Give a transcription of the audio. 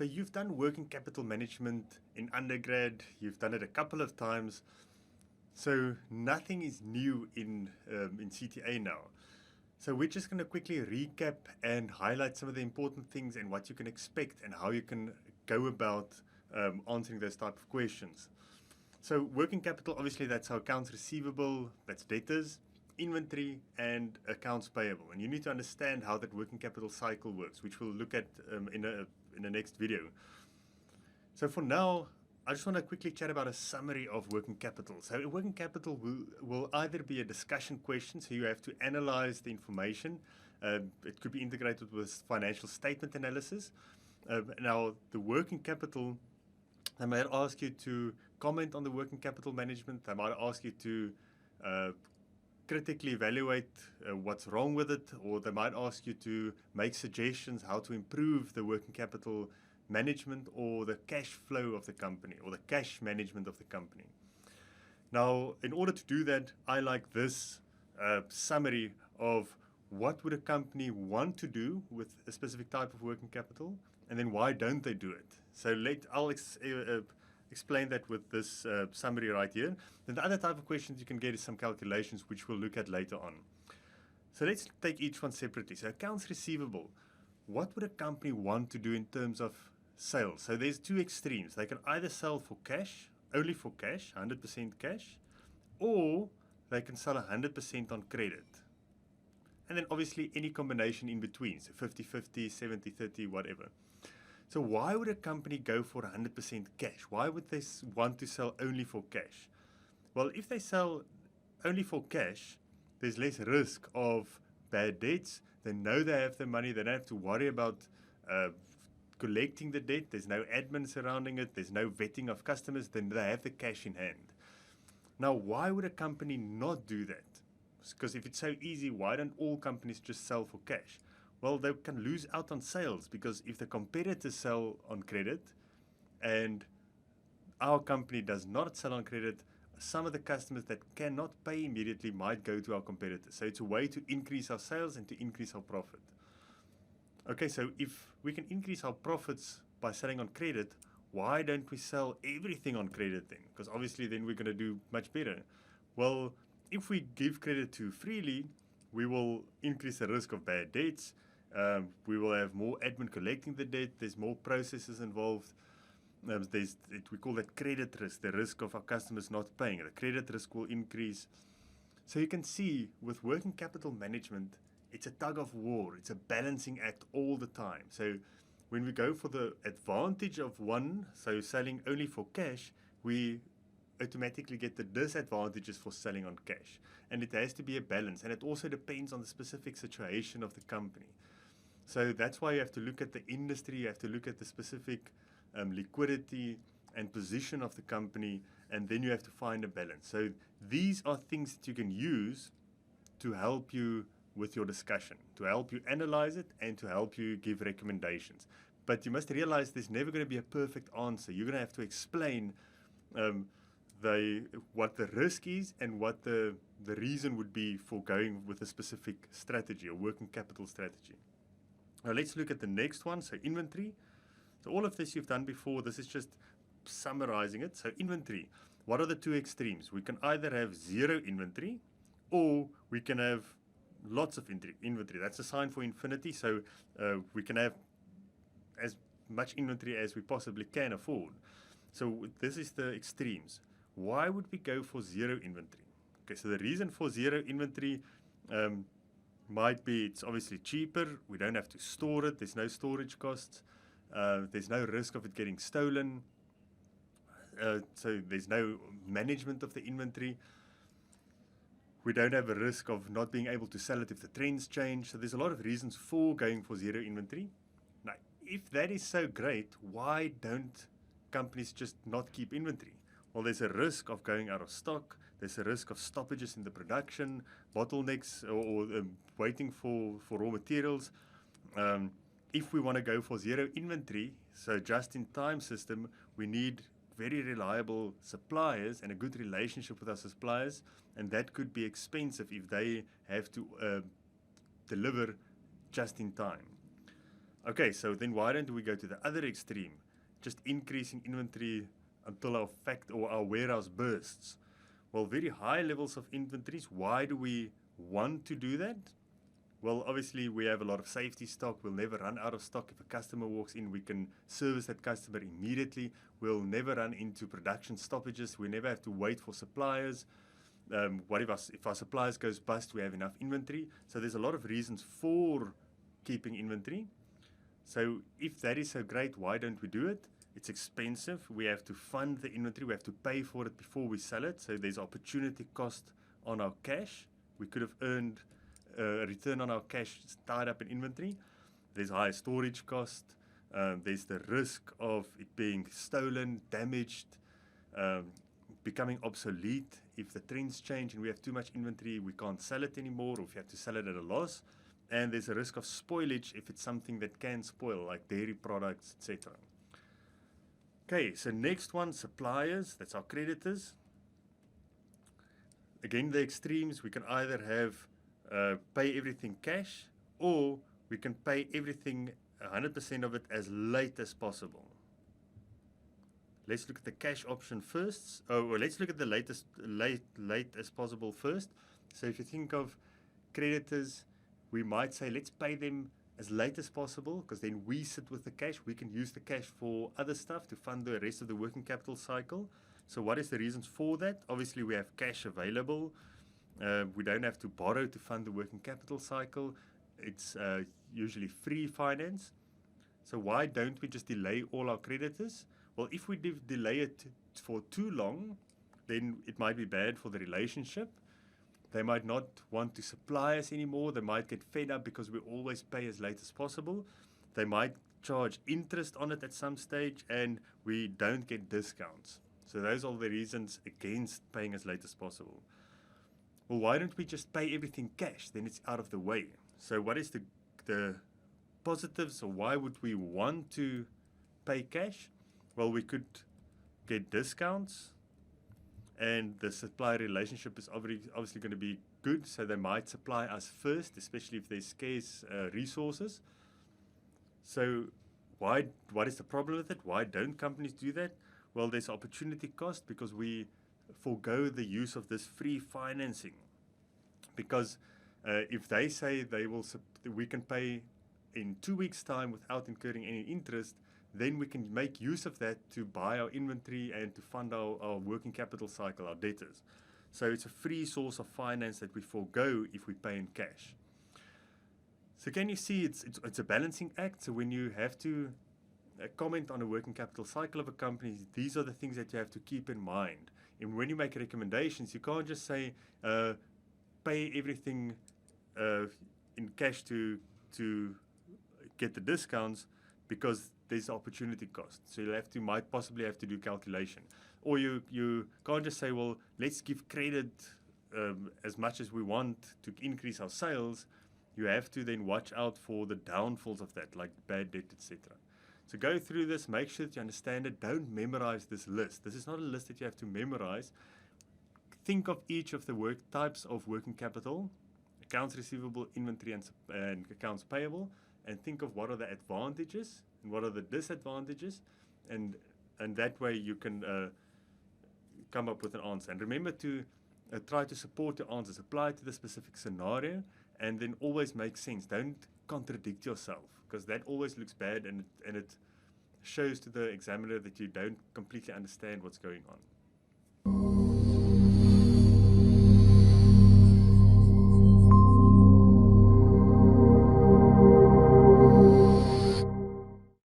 So you've done working capital management in undergrad, you've done it a couple of times, so nothing is new in CTA now. So we're just going to quickly recap and highlight some of the important things and what you can expect and how you can go about answering those type of questions. So working capital, obviously that's our accounts receivable, that's debtors, inventory and accounts payable. And you need to understand how that working capital cycle works, which we'll look at in the next video. So for now, I just want to quickly chat about a summary of working capital. So working capital will either be a discussion question, so you have to analyze the information. It could be integrated with financial statement analysis. Now, the working capital, they might ask you to comment on the working capital management. They might ask you to critically evaluate what's wrong with it, or they might ask you to make suggestions how to improve the working capital management or the cash flow of the company or the cash management of the company. Now, in order to do that, I like this summary of what would a company want to do with a specific type of working capital, and then why don't they do it. So I'll explain that with this summary right here. Then the other type of questions you can get is some calculations, which we'll look at later on. So let's take each one separately. So accounts receivable. What would a company want to do in terms of sales? So there's two extremes. They can either sell for cash, only for cash, 100% cash, or they can sell 100% on credit. And then obviously any combination in between, so 50-50, 70-30, whatever. So why would a company go for 100% cash? Why would they want to sell only for cash? Well, if they sell only for cash, there's less risk of bad debts. They know they have the money. They don't have to worry about collecting the debt. There's no admin surrounding it. There's no vetting of customers. Then they have the cash in hand. Now, why would a company not do that? Because if it's so easy, why don't all companies just sell for cash? Well, they can lose out on sales, because if the competitors sell on credit and our company does not sell on credit, some of the customers that cannot pay immediately might go to our competitors. So it's a way to increase our sales and to increase our profit. Okay, so if we can increase our profits by selling on credit, why don't we sell everything on credit then? Because obviously then we're going to do much better. Well, if we give credit too freely, we will increase the risk of bad debts. We will have more admin collecting the debt. There's more processes involved. We call that credit risk, the risk of our customers not paying. The credit risk will increase. So you can see with working capital management, it's a tug of war. It's a balancing act all the time. So when we go for the advantage of one, so selling only for cash, we automatically get the disadvantages for selling on cash. And it has to be a balance. And it also depends on the specific situation of the company. So that's why you have to look at the industry, you have to look at the specific liquidity and position of the company, and then you have to find a balance. So these are things that you can use to help you with your discussion, to help you analyze it and to help you give recommendations. But you must realize there's never going to be a perfect answer. You're going to have to explain what the risk is and what the reason would be for going with a specific strategy or working capital strategy. Now let's look at the next one, so inventory. So all of this you've done before, this is just summarizing it. So inventory, what are the two extremes? We can either have zero inventory or we can have lots of inventory. That's a sign for infinity, so we can have as much inventory as we possibly can afford. So this is the extremes. Why would we go for zero inventory? Okay, so the reason for zero inventory might be it's obviously cheaper. We don't have to store it. There's no storage costs. There's no risk of it getting stolen. So there's no management of the inventory. We don't have a risk of not being able to sell it if the trends change. So there's a lot of reasons for going for zero inventory. Now, if that is so great, why don't companies just not keep inventory? Well, there's a risk of going out of stock. There's a risk of stoppages in the production, bottlenecks, or waiting for raw materials. If we want to go for zero inventory, so just-in-time system, we need very reliable suppliers and a good relationship with our suppliers, and that could be expensive if they have to deliver just in time. Okay, so then why don't we go to the other extreme? Just increasing inventory until our warehouse bursts. Well, very high levels of inventories. Why do we want to do that? Well, obviously, we have a lot of safety stock. We'll never run out of stock. If a customer walks in, we can service that customer immediately. We'll never run into production stoppages. We never have to wait for suppliers. What if our suppliers goes bust, we have enough inventory. So there's a lot of reasons for keeping inventory. So if that is so great, why don't we do it? It's expensive. We have to fund the inventory. We have to pay for it before we sell it. So there's opportunity cost on our cash. We could have earned a return on our cash tied up in inventory. There's high storage cost. There's the risk of it being stolen, damaged, becoming obsolete. If the trends change and we have too much inventory, we can't sell it anymore, or if you have to sell it at a loss. And there's a risk of spoilage if it's something that can spoil, like dairy products, etc. Okay, so next one, suppliers. That's our creditors. Again, the extremes, we can either have pay everything cash, or we can pay everything, 100% of it, as late as possible. Let's look at the cash option first. Well, let's look at the late as possible first. So if you think of creditors, we might say let's pay them as late as possible, because then we sit with the cash. We can use the cash for other stuff to fund the rest of the working capital cycle. So what is the reasons for that? Obviously, we have cash available. We don't have to borrow to fund the working capital cycle. It's usually free finance. So why don't we just delay all our creditors? Well, if we delay it for too long, then it might be bad for the relationship. They might not want to supply us anymore. They might get fed up because we always pay as late as possible. They might charge interest on it at some stage, and we don't get discounts. So those are the reasons against paying as late as possible. Well, why don't we just pay everything cash? Then it's out of the way. So what is the positives, or why would we want to pay cash? Well, we could get discounts, and the supplier relationship is obviously going to be good, so they might supply us first, especially if there's scarce resources. So what is the problem with it? Why don't companies do that? Well, there's opportunity cost, because we forego the use of this free financing. Because if they say we can pay in 2 weeks' time without incurring any interest, then we can make use of that to buy our inventory and to fund our working capital cycle, our debtors. So it's a free source of finance that we forego if we pay in cash. So can you see it's a balancing act? So when you have to comment on a working capital cycle of a company, these are the things that you have to keep in mind. And when you make recommendations, you can't just say pay everything in cash to get the discounts, because there's opportunity cost. So you might possibly have to do calculation. Or you can't just say, well, let's give credit as much as we want to increase our sales. You have to then watch out for the downfalls of that, like bad debt, etc. So go through this, make sure that you understand it. Don't memorize this list. This is not a list that you have to memorize. Think of each of the types of working capital: accounts receivable, inventory, and accounts payable, and think of what are the advantages and what are the disadvantages, and that way you can come up with an answer. And remember to try to support your answers, apply to the specific scenario, and then always make sense. Don't contradict yourself, because that always looks bad, and it shows to the examiner that you don't completely understand what's going on.